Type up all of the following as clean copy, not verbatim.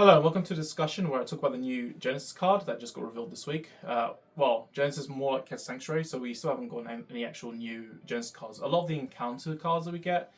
Hello, and welcome to a discussion where I talk about the new Genesis card that just got revealed this week. Well, Genesis is more like Cat Sanctuary, so we still haven't gotten any actual new Genesis cards. A lot of the encounter cards that we get,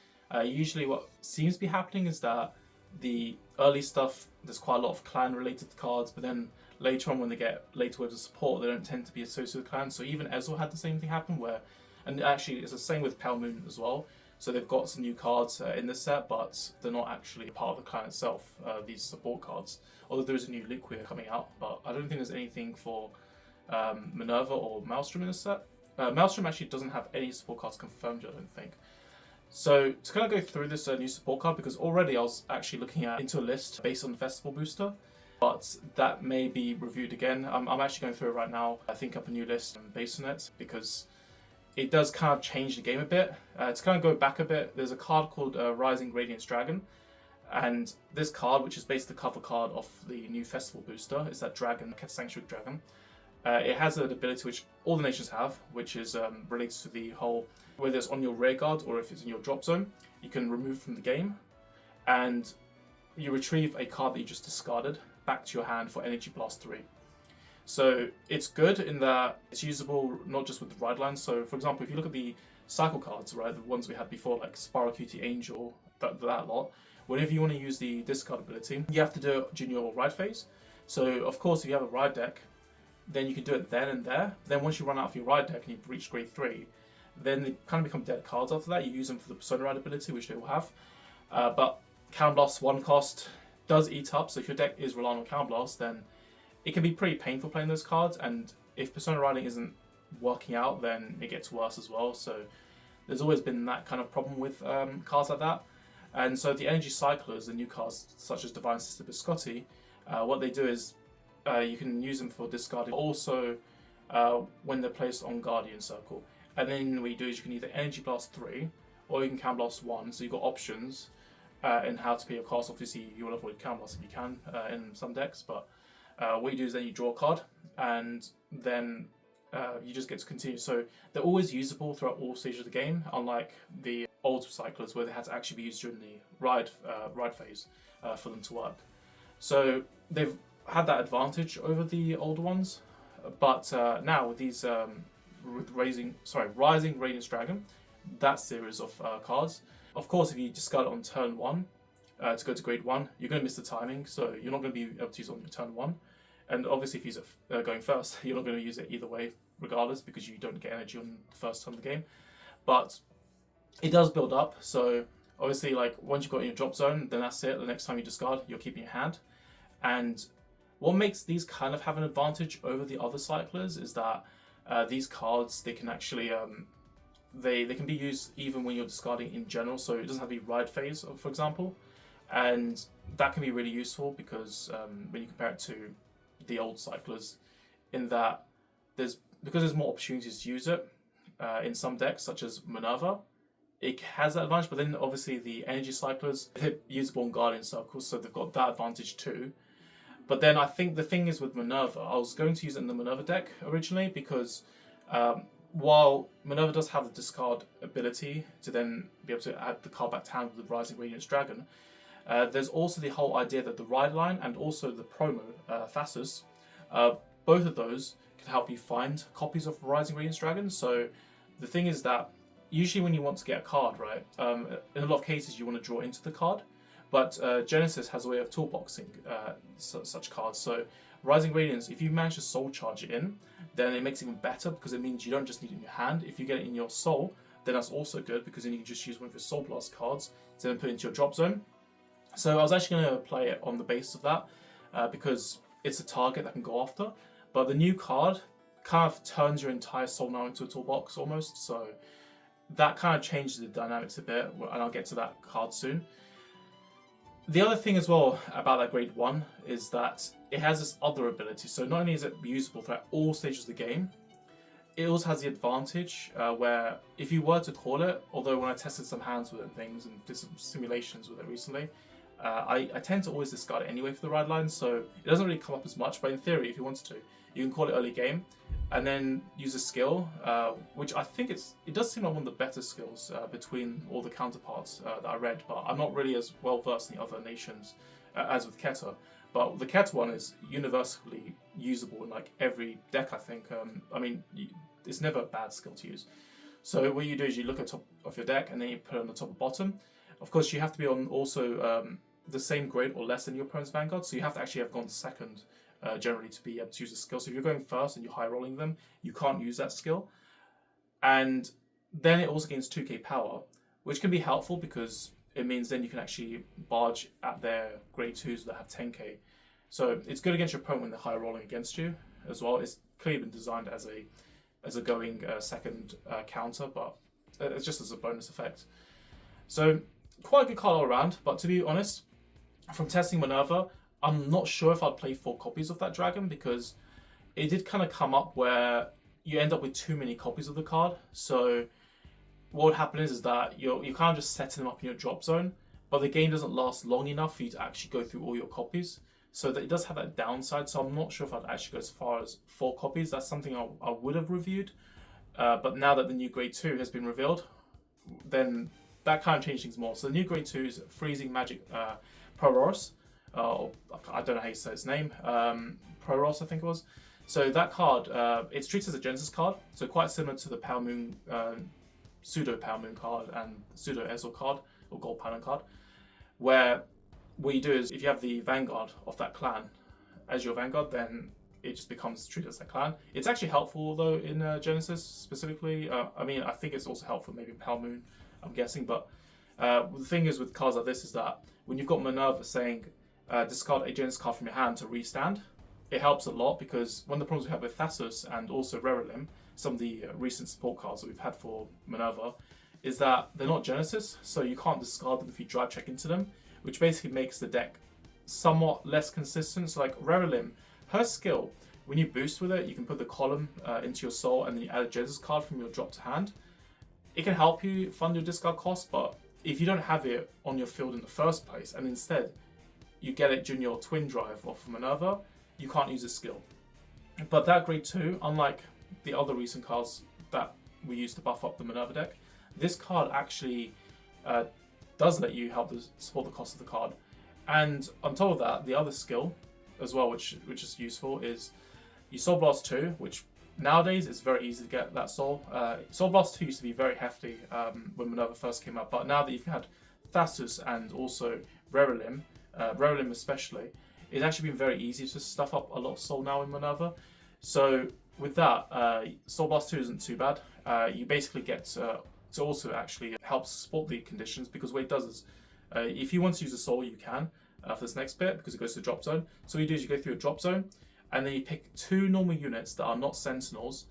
usually what seems to be happening is that the early stuff, there's quite a lot of clan-related cards, but then later on when they get later waves of support, they don't tend to be associated with clans. So even Ezreal had the same thing happen where, and actually it's the same with Pale Moon as well. So they've got some new cards in this set, but they're not actually part of the clan itself, these support cards. Although there is a new Liquid coming out, but I don't think there's anything for Minerva or Maelstrom in this set. Maelstrom actually doesn't have any support cards confirmed yet, I don't think. So to kind of go through this new support card, because already I was actually looking into a list based on the Festival booster, but that may be reviewed again. I'm actually going through it right now. I think up a new list based on it, because it does kind of change the game a bit. To kind of go back a bit, there's a card called Rising Radiance Dragon. And this card, which is basically the cover card of the new Festival booster, is that dragon, Cat Sanctuary Dragon. It has an ability which all the nations have, which is related to the whole, whether it's on your rear guard or if it's in your drop zone, you can remove from the game. And you retrieve a card that you just discarded back to your hand for Energy Blast 3. So it's good in that it's usable not just with the ride lines. So for example, if you look at the cycle cards, right, the ones we had before, like Spiral Cutie Angel, that lot, whenever you want to use the discard ability, you have to do it during your ride phase. So of course, if you have a ride deck, then you can do it then and there. Then once you run out of your ride deck and you've reached grade 3, then they kind of become dead cards after that. You use them for the Persona Ride ability, which they will have. But Counter Blast 1 cost does eat up, so if your deck is relying on Counter Blast, then it can be pretty painful playing those cards, and if Persona Riding isn't working out, then it gets worse as well. So there's always been that kind of problem with cards like that. And so the Energy Cyclers, the new cards such as Divine Sister Biscotti, what they do is you can use them for discarding, also when they're placed on Guardian Circle. And then what you do is you can either Energy Blast 3 or you can Counter Blast 1, so you've got options in how to play your cards. Obviously you will avoid Counter Blast if you can in some decks, but what you do is then you draw a card, and then you just get to continue. So they're always usable throughout all stages of the game, unlike the old cyclers where they had to actually be used during the ride phase for them to work. So they've had that advantage over the older ones, but now with these with Rising Radiance Dragon, that series of cards, of course, if you discard it on turn 1, to go to grade 1, you're going to miss the timing, so you're not going to be able to use it on your turn 1. And obviously if you use it going first, you're not going to use it either way regardless, because you don't get energy on the first turn of the game. But it does build up, so obviously like once you've got in your drop zone, then that's it. The next time you discard, you're keeping your hand. And what makes these kind of have an advantage over the other cyclers is that these cards, they can actually they can be used even when you're discarding in general, so it doesn't have to be ride phase, for example. And that can be really useful because when you compare it to the old cyclers, in that because there's more opportunities to use it in some decks, such as Minerva, it has that advantage. But then obviously the energy cyclers, they're usable in Guardian Circles, so they've got that advantage too. But then I think the thing is with Minerva, I was going to use it in the Minerva deck originally because while Minerva does have the discard ability to then be able to add the card back to hand with the Rising Radiance Dragon, there's also the whole idea that the ride line and also the promo, Thassus, both of those can help you find copies of Rising Radiance Dragon. So the thing is that usually when you want to get a card, right, in a lot of cases you want to draw into the card, but Genesis has a way of toolboxing such cards. So Rising Radiance, if you manage to soul charge it in, then it makes it even better because it means you don't just need it in your hand. If you get it in your soul, then that's also good because then you can just use one of your Soul Blast cards to then put it into your drop zone. So I was actually going to play it on the basis of that because it's a target that can go after. But the new card kind of turns your entire soul now into a toolbox almost. So that kind of changes the dynamics a bit, and I'll get to that card soon. The other thing as well about that grade 1 is that it has this other ability. So not only is it usable throughout all stages of the game, it also has the advantage where if you were to call it, although when I tested some hands with it and things and did some simulations with it recently, I tend to always discard it anyway for the ride line, so it doesn't really come up as much. But in theory, if you wanted to, you can call it early game and then use a skill, which I think it does seem like one of the better skills between all the counterparts that I read, but I'm not really as well versed in the other nations as with Keta. But the Ket one is universally usable in like every deck, I think. I mean, it's never a bad skill to use. So what you do is you look at top of your deck and then you put it on the top and bottom. Of course, you have to be on also the same grade or less than your opponent's Vanguard. So you have to actually have gone second generally to be able to use the skill. So if you're going first and you're high rolling them, you can't use that skill. And then it also gains 2k power, which can be helpful because it means then you can actually barge at their grade 2s that have 10k. So it's good against your opponent when they're high rolling against you as well. It's clearly been designed as a going second counter, but it's just as a bonus effect. So quite a good card all around, but to be honest, from testing Minerva, I'm not sure if I'd play 4 copies of that dragon because it did kind of come up where you end up with too many copies of the card. So what would happen is that you're kind of just setting them up in your drop zone, but the game doesn't last long enough for you to actually go through all your copies. So that it does have that downside. So I'm not sure if I'd actually go as far as 4 copies. That's something I would have reviewed. But now that the new grade 2 has been revealed, then that kind of changed things more. So the new grade 2 is Freezing Magic Froros. I don't know how you say its name. Froros, I think it was. So that card, it's treated as a Genesis card. So quite similar to the Pale Moon, Pseudo Pale Moon card and Pseudo Ezel card, or Gold Paladin card, where what you do is if you have the Vanguard of that clan as your Vanguard, then it just becomes treated as a clan. It's actually helpful though in Genesis specifically. I mean, I think it's also helpful maybe in Pale Moon, I'm guessing. But the thing is with cards like this is that when you've got Minerva saying discard a Genesis card from your hand to restand, it helps a lot because one of the problems we have with Thassus and also Rerelim, some of the recent support cards that we've had for Minerva, is that they're not Genesis, so you can't discard them if you drive check into them, which basically makes the deck somewhat less consistent. So like Rerelim, her skill, when you boost with it, you can put the column into your soul and then you add a Genesis card from your drop to hand. It can help you fund your discard cost, but if you don't have it on your field in the first place and instead you get it during your twin drive off of Minerva, you can't use this skill. But that grade 2, unlike the other recent cards that we used to buff up the Minerva deck, this card actually does let you help support the cost of the card. And on top of that, the other skill as well, which is useful, is you Soul Blast 2, which nowadays it's very easy to get that Soul. Soul Blast 2 used to be very hefty when Minerva first came out, but now that you've had Thassus and also Rerelim, Rerelim especially, it's actually been very easy to stuff up a lot of Soul now in Minerva. So with that, Soul Blast 2 isn't too bad. You basically get to also actually help support the conditions, because what it does is, if you want to use a Soul, you can for this next bit, because it goes to the drop zone. So what you do is you go through a drop zone, and then you pick 2 normal units that are not Sentinels,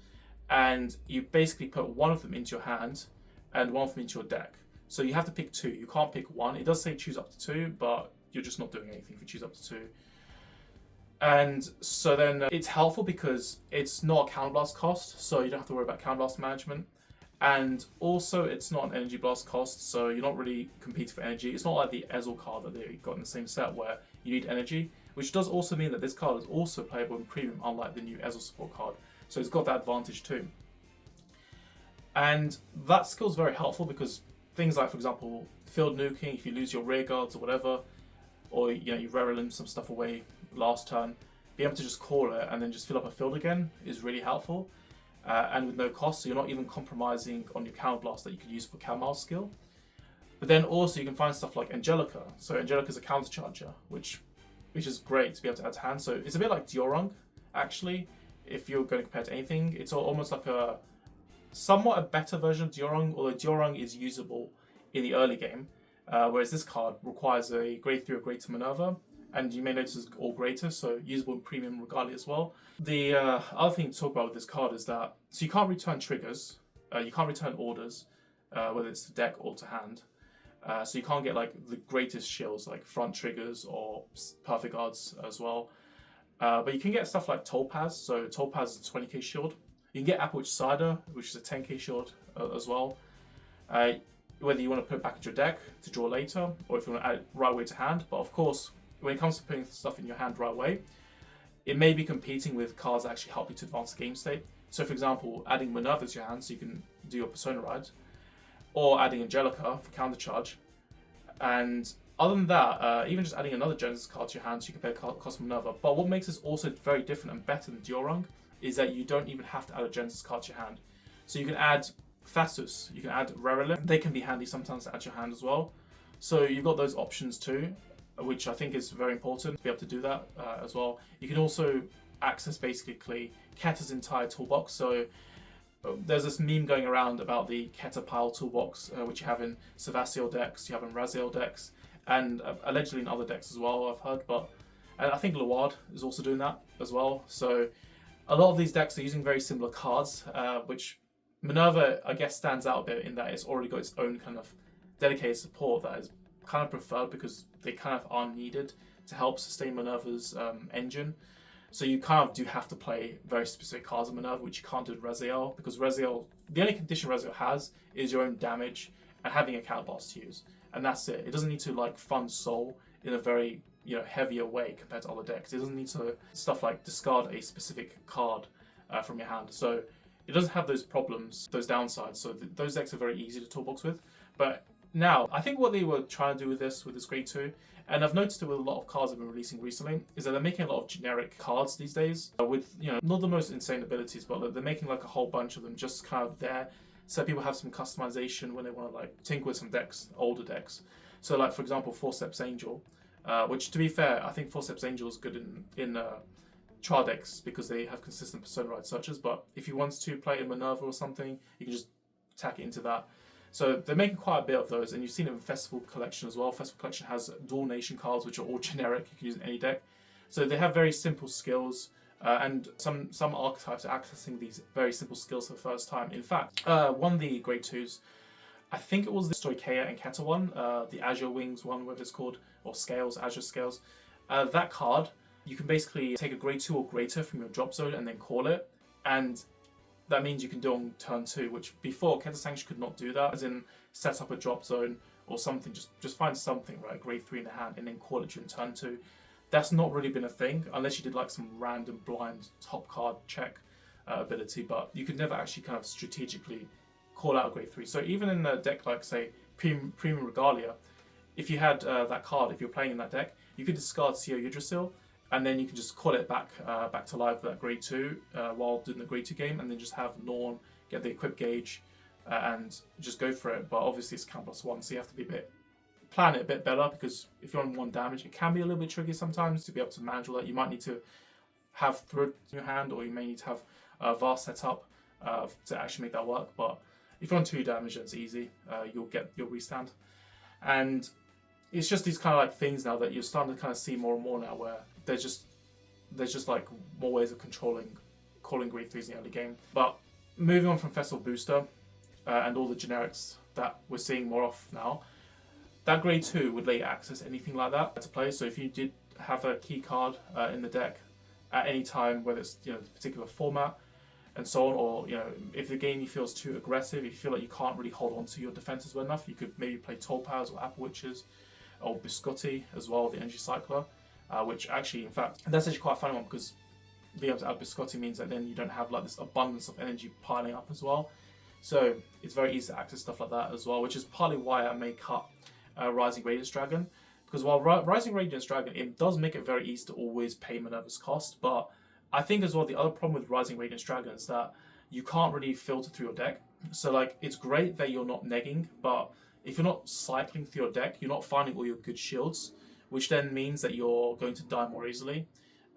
and you basically put one of them into your hand, and one of them into your deck. So you have to pick 2. You can't pick 1. It does say choose up to 2, but you're just not doing anything if you choose up to 2. And so then it's helpful because it's not a counterblast cost, so you don't have to worry about counterblast management. And also it's not an energy blast cost, so you're not really competing for energy. It's not like the Ezel card that they got in the same set where you need energy, which does also mean that this card is also playable in premium, unlike the new Ezel support card. So it's got that advantage too. And that skill is very helpful because things like, for example, field nuking, if you lose your rear guards or whatever, or you Rerelim some stuff away last turn, being able to just call it and then just fill up a field again is really helpful, and with no cost, so you're not even compromising on your counterblast that you could use for Kalmar's skill. But then also you can find stuff like Angelica. So Angelica is a countercharger, which is great to be able to add to hand. So it's a bit like Diorung, actually, if you're going to compare to anything. It's almost like somewhat a better version of Diorung, although Diorung is usable in the early game. Whereas this card requires a grade 3 or grade 2 Minerva, and you may notice it's all greater, so usable in premium regardless as well. The other thing to talk about with this card is that, so you can't return triggers, you can't return orders, whether it's to deck or to hand. So you can't get like the greatest shields, like front triggers or perfect guards as well. But you can get stuff like Topaz, so Topaz is a 20k shield. You can get Applewood Cider, which is a 10k shield as well. Whether you want to put it back into your deck to draw later, or if you want to add it right away to hand. But of course, when it comes to putting stuff in your hand right away, it may be competing with cards that actually help you to advance the game state. So for example, adding Minerva to your hand so you can do your Persona Ride, or adding Angelica for counter charge. And Other than that, even just adding another Genesis card to your hand so you can play a cost from Minerva. But what makes this also very different and better than Diorung is that you don't even have to add a Genesis card to your hand. So you can add Thassus, you can add Rarelin. They can be handy sometimes to add to your hand as well. So you've got those options too, which I think is very important to be able to do that as well. You can also access basically Keta's entire toolbox. So there's this meme going around about the Keta pile toolbox, which you have in Savasio decks, you have in Raziel decks, and allegedly in other decks as well, I've heard. And I think Luard is also doing that as well. So a lot of these decks are using very similar cards, which Minerva, I guess, stands out a bit in that it's already got its own kind of dedicated support that is kind of preferred because they kind of are needed to help sustain Minerva's engine. So you kind of do have to play very specific cards in Minerva, which you can't do in Raziel, because Raziel, the only condition Raziel has is your own damage and having a counterblast to use. And that's it. It doesn't need to like fund soul in a very heavier way compared to other decks. It doesn't need to stuff like discard a specific card from your hand. So it doesn't have those problems, those downsides. So those decks are very easy to toolbox with. But now, I think what they were trying to do with this grade 2, and I've noticed it with a lot of cards I've been releasing recently, is that they're making a lot of generic cards these days with, not the most insane abilities, but they're making like a whole bunch of them just kind of there so people have some customization when they want to like tinker with some decks, older decks. So like, for example, Forceps Angel, which to be fair, I think Forceps Angel is good in trial decks because they have consistent Persona Ride searches, but if you want to play in Minerva or something, you can just tack it into that. So they're making quite a bit of those, and you've seen it in Festival Collection as well. Festival Collection has Dual Nation cards, which are all generic. You can use in any deck. So they have very simple skills, and some archetypes are accessing these very simple skills for the first time. In fact, one of the grade 2s, I think it was the Stoicheia and Keta one, the Azure Wings one, whatever it's called, or Scales, Azure Scales. That card, you can basically take a grade 2 or greater from your drop zone and then call it, and that means you can do it on turn 2, which before Keta Sanction could not do that, as in set up a drop zone or something, just find something, right, grade 3 in the hand and then call it during turn 2. That's not really been a thing, unless you did like some random blind top card check ability, but you could never actually kind of strategically call out a grade 3. So even in a deck like, say, Premium Regalia, if you had that card, if you're playing in that deck, you could discard CO Yggdrasil, and then you can just call it back to life for that grade 2 while doing the grade 2 game, and then just have Norn get the equip gauge and just go for it. But obviously it's count +1, so you have to plan it a bit better, because if you're on 1 damage, it can be a little bit tricky sometimes to be able to manage all that. You might need to have Thread in your hand, or you may need to have Vast set up to actually make that work. But if you're on 2 damage, it's easy. You'll restand. And it's just these kind of like things now that you're starting to kind of see more and more now, where there's just like more ways of calling grade 3s in the early game. But moving on from Festival Booster and all the generics that we're seeing more of now, that grade 2 would let you access anything like that to play. So if you did have a key card in the deck at any time, whether it's the particular format and so on, or if the game you feel is too aggressive, if you feel like you can't really hold on to your defenses well enough, you could maybe play Topaz or Apple Witches or Biscotti as well, the Energy Cycler. Which actually, in fact, that's actually quite a funny one, because being able to add Biscotti means that then you don't have like this abundance of energy piling up as well. So it's very easy to access stuff like that as well, which is partly why I may cut Rising Radiance Dragon. Because while Rising Radiance Dragon, it does make it very easy to always pay Minerva's cost, but I think as well the other problem with Rising Radiance Dragon is that you can't really filter through your deck. So like, it's great that you're not negging, but if you're not cycling through your deck, you're not finding all your good shields, which then means that you're going to die more easily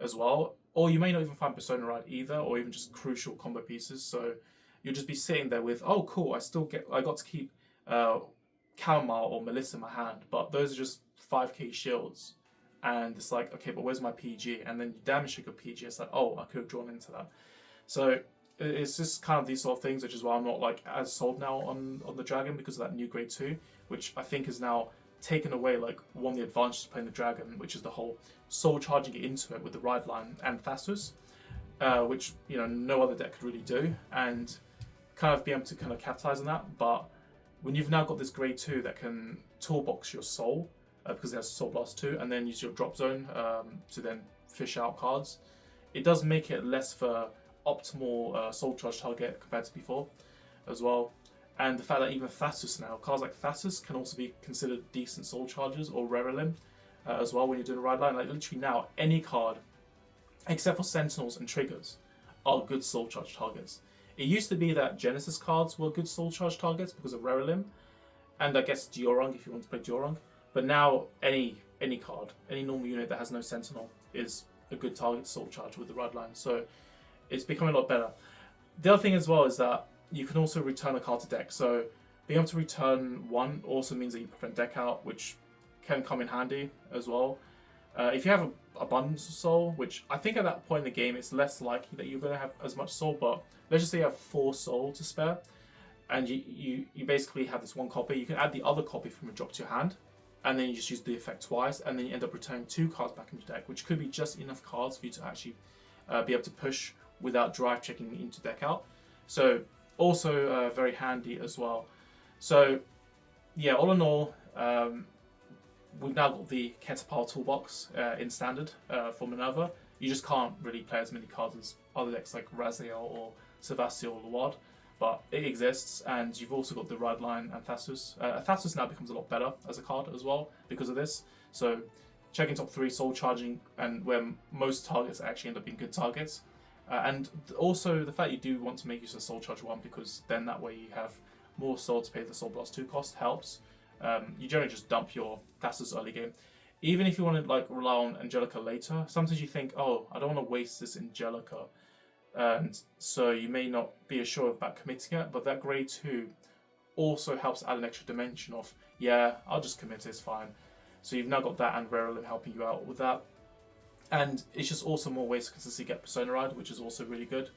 as well. Or you may not even find Persona Ride either, or even just crucial combo pieces. So you'll just be sitting there with, oh cool, I got to keep Kalmar or Melissa in my hand, but those are just 5k shields. And it's like, okay, but where's my PG? And then you damage your PG, it's like, oh, I could have drawn into that. So it's just kind of these sort of things, which is why I'm not like as sold now on the Dragon, because of that new grade 2, which I think is now taken away like one of the advantages of playing the Dragon, which is the whole soul charging it into it with the ride line and Thassus, which no other deck could really do, and kind of be able to kind of capitalize on that. But when you've now got this grade 2 that can toolbox your soul, because it has Soul Blast 2, and then use your drop zone to then fish out cards, it does make it less of a optimal soul charge target compared to before as well. And the fact that even Thassus now, cards like Thassus can also be considered decent soul chargers, or Rerelim as well when you're doing a ride line. Like literally now, any card, except for Sentinels and Triggers, are good soul charge targets. It used to be that Genesis cards were good soul charge targets because of Rerelim, and I guess Diorung if you want to play Diorung. But now any card, any normal unit that has no Sentinel is a good target to soul charge with the ride line. So it's becoming a lot better. The other thing as well is that you can also return a card to deck. So being able to return one also means that you prevent deck out, which can come in handy as well. If you have an abundance of soul, which I think at that point in the game it's less likely that you're going to have as much soul, but let's just say you have 4 soul to spare, and you basically have this one copy. You can add the other copy from a drop to your hand, and then you just use the effect twice, and then you end up returning 2 cards back into deck, which could be just enough cards for you to actually be able to push without drive checking into deck out. So also very handy as well. So yeah, all in all, we've now got the Ketapal toolbox in standard for Minerva. You just can't really play as many cards as other decks like Raziel or Savassi or Luard, but it exists. And you've also got the Ride Line and Thassus. Thassus now becomes a lot better as a card as well because of this. So checking top 3, soul charging, and where most targets actually end up being good targets. And also the fact you do want to make use of Soul Charge 1, because then that way you have more soul to pay the Soul Blast 2 cost, helps. You generally just dump your Thassus early game. Even if you want to like rely on Angelica later, sometimes you think, oh, I don't want to waste this Angelica. And so you may not be as sure about committing it, but that grade 2 also helps add an extra dimension of, yeah, I'll just commit it, it's fine. So you've now got that and Rerelim helping you out with that. And it's just also more ways to consistently get Persona Ride, which is also really good.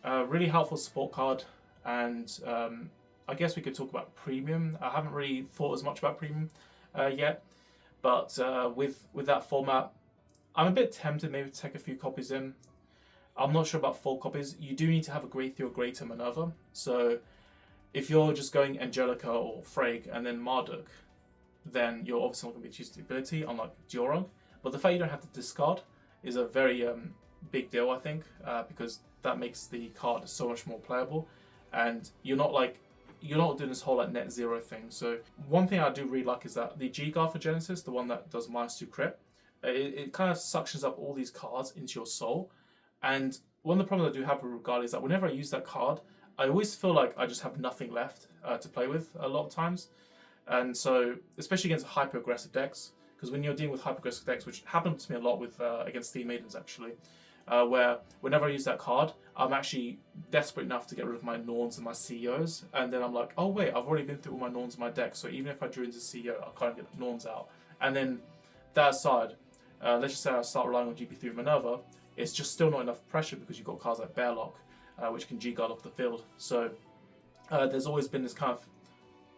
Really helpful support card. And I guess we could talk about Premium. I haven't really thought as much about Premium yet. But with that format, I'm a bit tempted maybe to take a few copies in. I'm not sure about full copies. You do need to have a grade 3 or grade 2 Minerva. So if you're just going Angelica or Freyg and then Marduk, then you're obviously not going to be choosing the ability, unlike Diorung. But the fact you don't have to discard is a very big deal, I think, because that makes the card so much more playable, and you're not doing this whole like net zero thing. So one thing I do really like is that the G guard for Genesis, the one that does -2 crit, it kind of suctions up all these cards into your soul. And one of the problems I do have with Regard is that whenever I use that card, I always feel like I just have nothing left to play with a lot of times. And so, especially against hyper aggressive decks, because when you're dealing with hyper-aggressive decks, which happened to me a lot with against Steam Maidens actually, where whenever I use that card, I'm actually desperate enough to get rid of my Norns and my CEOs, and then I'm like, oh wait, I've already been through all my Norns in my deck, so even if I drew into CEO, I can't get the Norns out. And then that aside, let's just say I start relying on GP3 Minerva, it's just still not enough pressure because you've got cards like Bearlock, which can G-guard off the field. So there's always been this kind of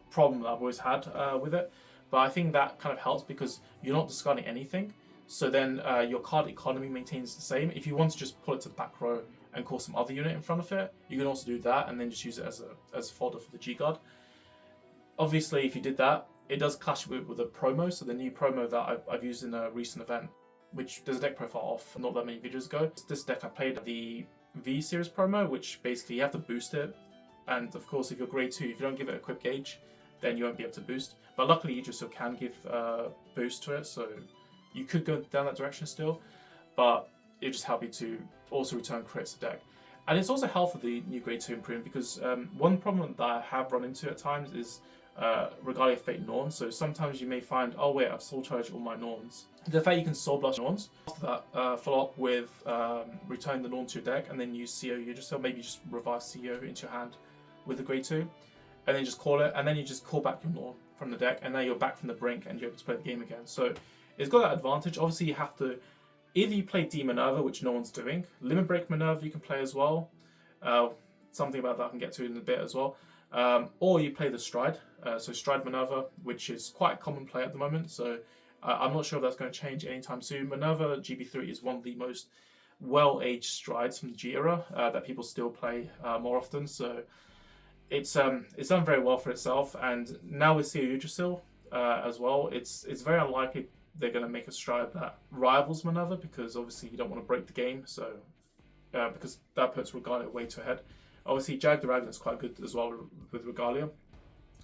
problem that I've always had with it. But I think that kind of helps because you're not discarding anything. So then your card economy maintains the same. If you want to just pull it to the back row and call some other unit in front of it, you can also do that and then just use it as fodder for the G-guard. Obviously, if you did that, it does clash with a promo. So the new promo that I've used in a recent event, which there's a deck profile off not that many videos ago. This deck I played the V series promo, which basically you have to boost it. And of course, if you're grade 2, if you don't give it a equip gauge, then you won't be able to boost. But luckily, Yggdrasil can give boost to it, so you could go down that direction still, but it just help you to also return crits to deck. And it's also helpful the new grade 2 improvement because one problem that I have run into at times is regarding Fate Norns. So sometimes you may find, oh wait, I've soul charged all my Norns. The fact you can soul blast Norns, after that follow up with returning the Norn to your deck and then use CO Yggdrasil, maybe just revive CO into your hand with the grade 2. And then just call it, and then you just call back your Norn from the deck, and now you're back from the brink and you're able to play the game again. So it's got that advantage. Obviously, you have to, either you play D Minerva, which no one's doing, Limit Break Minerva you can play as well. Something about that I can get to in a bit as well. Or you play the Stride, so Stride Minerva, which is quite a common play at the moment. So I'm not sure if that's going to change anytime soon. Minerva GB3 is one of the most well-aged strides from the G era that people still play more often. So it's done very well for itself, and now with CO Yggdrasil as well, it's very unlikely they're going to make a stride that rivals Minerva because obviously you don't want to break the game, so because that puts Regalia way too ahead. Obviously, Jag Dragon is quite good as well with Regalia,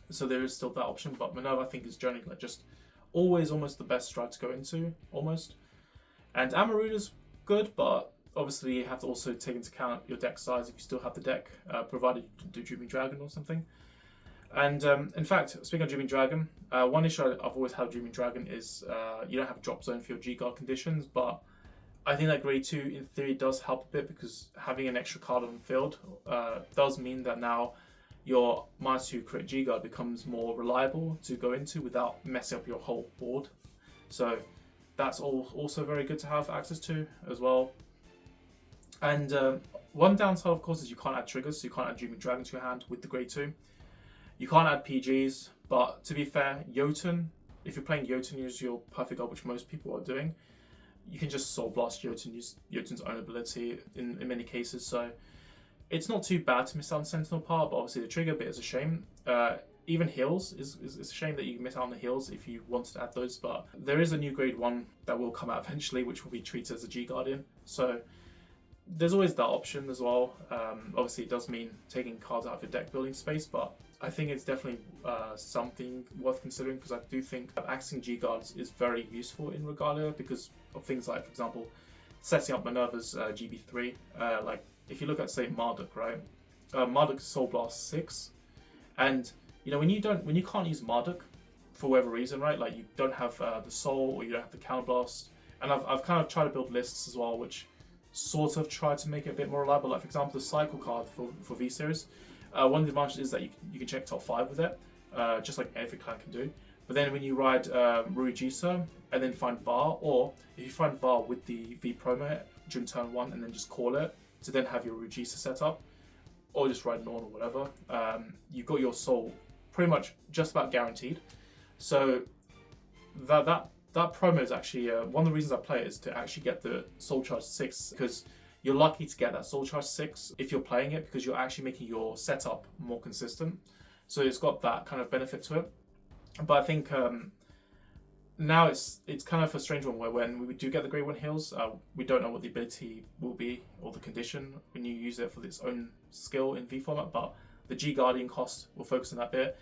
so there is still that option. But Minerva, I think, is generally like just always almost the best strat to go into, almost. And Amaruna's good, but obviously you have to also take into account your deck size if you still have the deck, provided you can do Dreaming Dragon or something. And in fact, speaking of Dreaming Dragon, one issue I've always had with Dreaming Dragon is you don't have a drop zone for your G-Guard conditions, but I think that grade 2 in theory does help a bit, because having an extra card on the field does mean that now your -2 crit G-Guard becomes more reliable to go into without messing up your whole board. So that's also very good to have access to as well. And one downside, of course, is you can't add triggers, so you can't add Dreaming Dragon to your hand with the grade 2. You can't add PGs, but to be fair, Jotun, if you're playing Jotun, use your Perfect Guard, which most people are doing, you can just Soul Blast Jotun, use Jotun's own ability in many cases, so it's not too bad to miss out on Sentinel part, but obviously the trigger bit is a shame. Even heals is a shame that you miss out on the heals if you wanted to add those, but there is a new grade 1 that will come out eventually, which will be treated as a G-Guardian, so there's always that option as well. Obviously it does mean taking cards out of your deck building space, but I think it's definitely something worth considering, because I do think that accessing G-Guards is very useful in Regalia because of things like, for example, setting up Minerva's GB3. Like if you look at, say, Marduk, right? Marduk Soul Blast 6, and you know when you can't use Marduk for whatever reason, right? Like you don't have the Soul, or you don't have the Counterblast, and I've kind of tried to build lists as well, which sort of try to make it a bit more reliable. Like for example, the Cycle card for V Series. One of the advantages is that you can check top 5 with it, just like every clan can do. But then when you ride Rujisa and then find VAR, or if you find VAR with the V promo during turn 1 and then just call it to then have your Rujisa set up, or just ride Norn or whatever, you've got your soul pretty much just about guaranteed. So that promo is actually one of the reasons I play it is to actually get the Soul Charge 6, because you're lucky to get that Soul Charge 6 if you're playing it, because you're actually making your setup more consistent. So it's got that kind of benefit to it. But I think now it's kind of a strange one where when we do get the grade 1 heals, we don't know what the ability will be or the condition when you use it for its own skill in V format, but the G Guardian cost will focus on that bit.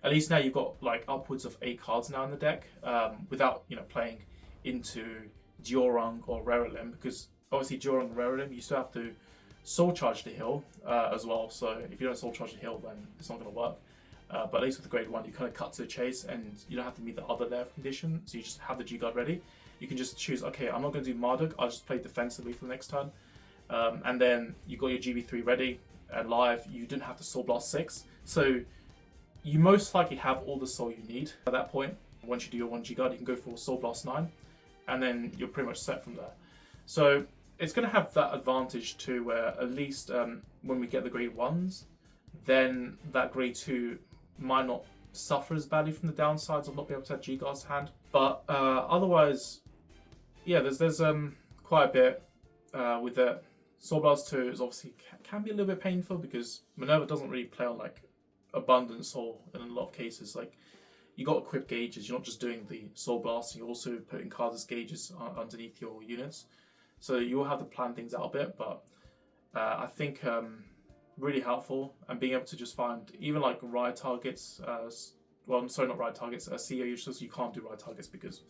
At least now you've got like upwards of 8 cards now in the deck, without playing into Diorung or Raralim, because obviously Diorung and Raralim you still have to Soul Charge the heal as well. So if you don't Soul Charge the heal, then it's not going to work. But at least with the grade 1, you kind of cut to the chase, and you don't have to meet the other layer of condition. So you just have the G Guard ready. You can just choose, okay, I'm not going to do Marduk, I'll just play defensively for the next turn. And then you got your GB3 ready and live. You didn't have to Soul Blast 6. So you most likely have all the soul you need at that point. Once you do your 1 G Guard, you can go for Soul Blast 9, and then you're pretty much set from there. So it's going to have that advantage too, where at least when we get the grade 1s, then that grade 2 might not suffer as badly from the downsides of not being able to have G Guards hand. But otherwise, yeah, there's quite a bit with it. Soul Blast 2 is obviously can be a little bit painful, because Minerva doesn't really play on like abundant soul in a lot of cases. Like you got equipped gauges, you're not just doing the Soul Blast, you're also putting cards as gauges underneath your units. So you'll have to plan things out a bit, but I think really helpful, and being able to just find even like ride targets, well, sorry, not ride targets, CEO usually you can't do ride targets because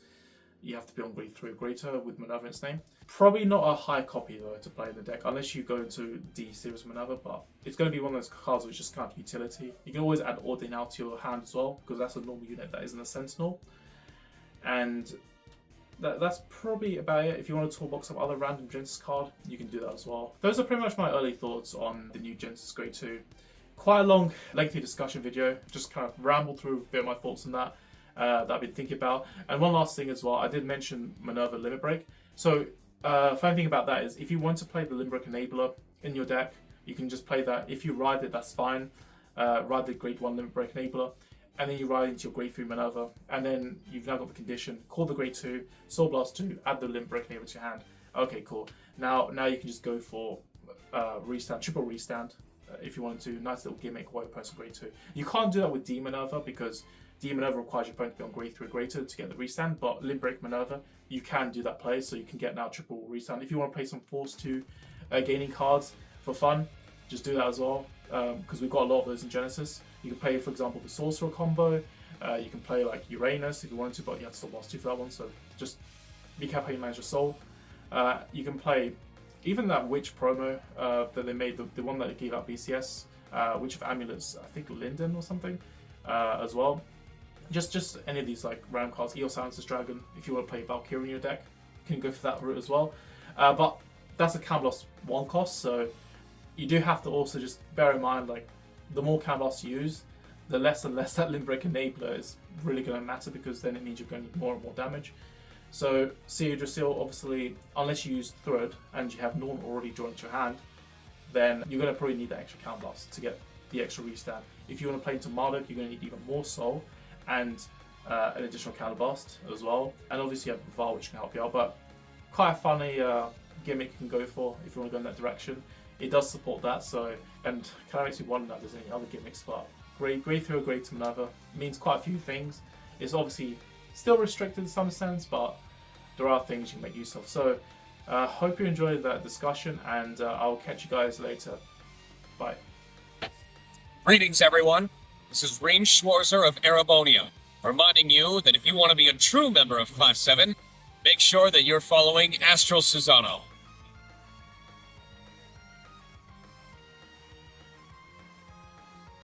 you have to be on grade 3 or greater with Minerva in its name. Probably not a high copy though to play in the deck, unless you go into D series Minerva, but it's going to be one of those cards which just kind of utility. You can always add Ordain out to your hand as well, because that's a normal unit that isn't a Sentinel. And that's probably about it. If you want to toolbox some other random Genesis card, you can do that as well. Those are pretty much my early thoughts on the new Genesis Grade 2. Quite a long, lengthy discussion video, just kind of rambled through a bit of my thoughts on that, that I've been thinking about. And one last thing as well, I did mention Minerva Limit Break. So, funny thing about that is, if you want to play the Limit Break Enabler in your deck, you can just play that. If you ride it, that's fine. Ride the Grade 1 Limit Break Enabler, and then you ride into your Grade 3 Minerva, and then you've now got the condition, call the Grade 2, Soul Blast 2, add the Limit Break Enabler to your hand. Okay, cool. Now you can just go for restand, triple restand, if you wanted to. Nice little gimmick while you're pressing Grade 2. You can't do that with D Minerva, because D Minerva requires your opponent to be on Grade 3 or greater to get the restand, but Limit Break Minerva, you can do that play, so you can get now triple restand. If you want to play some Force 2 gaining cards for fun, just do that as well, because we've got a lot of those in Genesis. You can play, for example, the Sorcerer combo. You can play like Uranus if you wanted to, but you have to still lost 2 for that one, so just be careful how you manage your soul. You can play even that Witch promo that they made, the one that gave out BCS, Witch of Amulets, I think Linden or something, as well. Just any of these like random cards. Eos Silencer's Dragon, if you want to play Valkyrie in your deck, you can go for that route as well. But that's a Counterblast 1 cost, so you do have to also just bear in mind, like, the more Counterblast you use, the less and less that Limbrick Enabler is really going to matter, because then it means you're going to need more and more damage. So Sea Seal, obviously, unless you use Thread and you have Norn already joined your hand, then you're going to probably need that extra Counterblast to get the extra restand. If you want to play into Marduk, you're going to need even more Soul and an additional Counterblast as well. And obviously you have Val, which can help you out, but quite a funny gimmick you can go for if you want to go in that direction. It does support that, so, and kind of makes me wonder if there's any other gimmicks, but grade 3 or grade to Minerva means quite a few things. It's obviously still restricted in some sense, but there are things you can make use of. So hope you enjoyed that discussion, and I'll catch you guys later. Bye. Greetings, everyone. This is Range Schwarzer of Erebonia, reminding you that if you want to be a true member of Class 7, make sure that you're following Astral Susano.